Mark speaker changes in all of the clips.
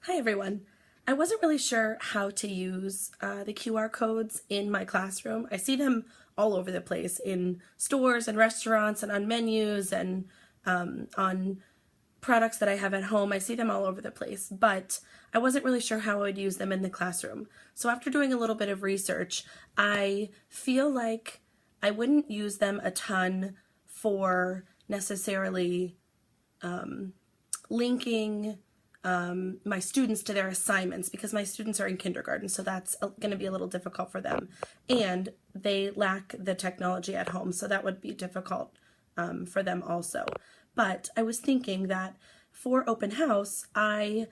Speaker 1: Hi everyone. I wasn't really sure how to use the QR codes in my classroom. I see them all over the place in stores and restaurants and on menus and on products that I have at home. I see them all over the place, but I wasn't really sure how I would use them in the classroom. So after doing a little bit of research, I feel like I wouldn't use them a ton for necessarily linking my students to their assignments, because my students are in kindergarten, so that's going to be a little difficult for them. And they lack the technology at home, so that would be difficult for them also. But I was thinking that for open house, I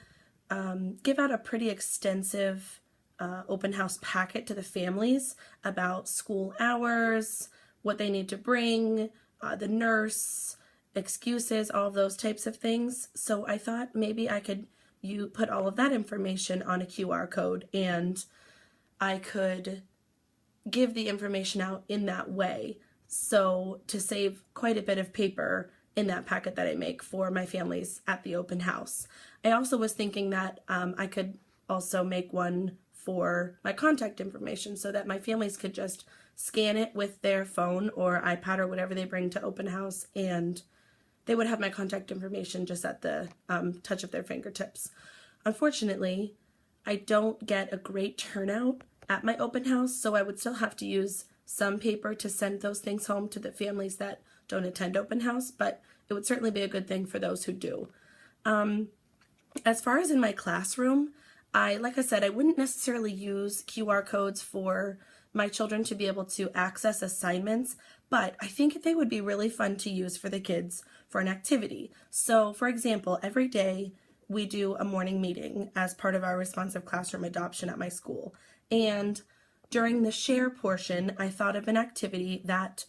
Speaker 1: give out a pretty extensive open house packet to the families about school hours, what they need to bring, the nurse, excuses, all of those types of things. So I thought maybe I could put all of that information on a QR code, and I could give the information out in that way, so to save quite a bit of paper in that packet that I make for my families at the open house. I also was thinking that I could also make one for my contact information, so that my families could just scan it with their phone or iPad or whatever they bring to open house, and they would have my contact information just at the touch of their fingertips. Unfortunately, I don't get a great turnout at my open house, so I would still have to use some paper to send those things home to the families that don't attend open house, but it would certainly be a good thing for those who do. As far as in my classroom, like I said, I wouldn't necessarily use QR codes for my children to be able to access assignments, but I think they would be really fun to use for the kids for an activity. So, for example, every day we do a morning meeting as part of our responsive classroom adoption at my school. And during the share portion, I thought of an activity that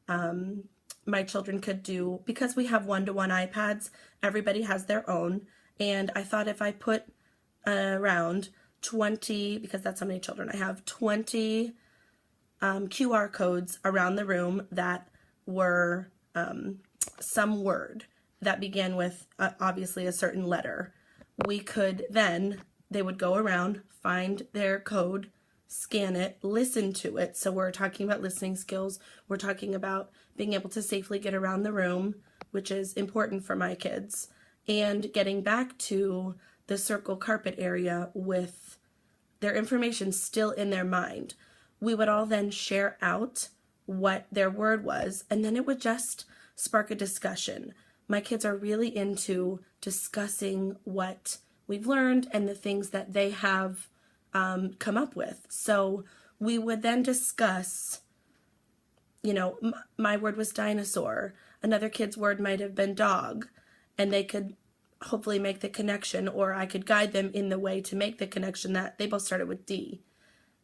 Speaker 1: my children could do, because we have one-to-one iPads, everybody has their own, and I thought if I put around 20, because that's how many children I have, 20 QR codes around the room that were some word that began with obviously a certain letter. We could then, they would go around, find their code, scan it, listen to it. So we're talking about listening skills. We're talking about being able to safely get around the room, which is important for my kids, and getting back to the circle carpet area with their information still in their mind. We would all then share out what their word was, and then it would just spark a discussion. My kids are really into discussing what we've learned and the things that they have come up with. So we would then discuss, my word was dinosaur. Another kid's word might have been dog, and they could hopefully make the connection, or I could guide them in the way to make the connection that they both started with D.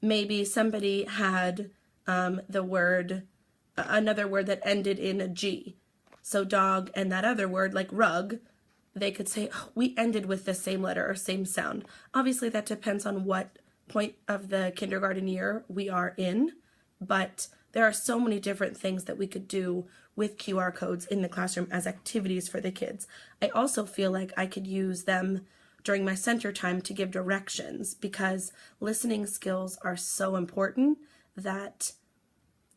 Speaker 1: Maybe somebody had another word that ended in a G. So dog and that other word, like rug, they could say, oh, we ended with the same letter or same sound. Obviously, that depends on what point of the kindergarten year we are in, but there are so many different things that we could do with QR codes in the classroom as activities for the kids. I also feel like I could use them during my center time to give directions, because listening skills are so important that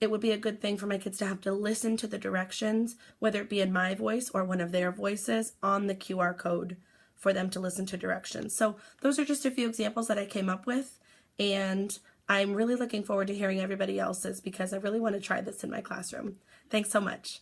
Speaker 1: it would be a good thing for my kids to have to listen to the directions, whether it be in my voice or one of their voices, on the QR code for them to listen to directions. So those are just a few examples that I came up with, and I'm really looking forward to hearing everybody else's, because I really want to try this in my classroom. Thanks so much.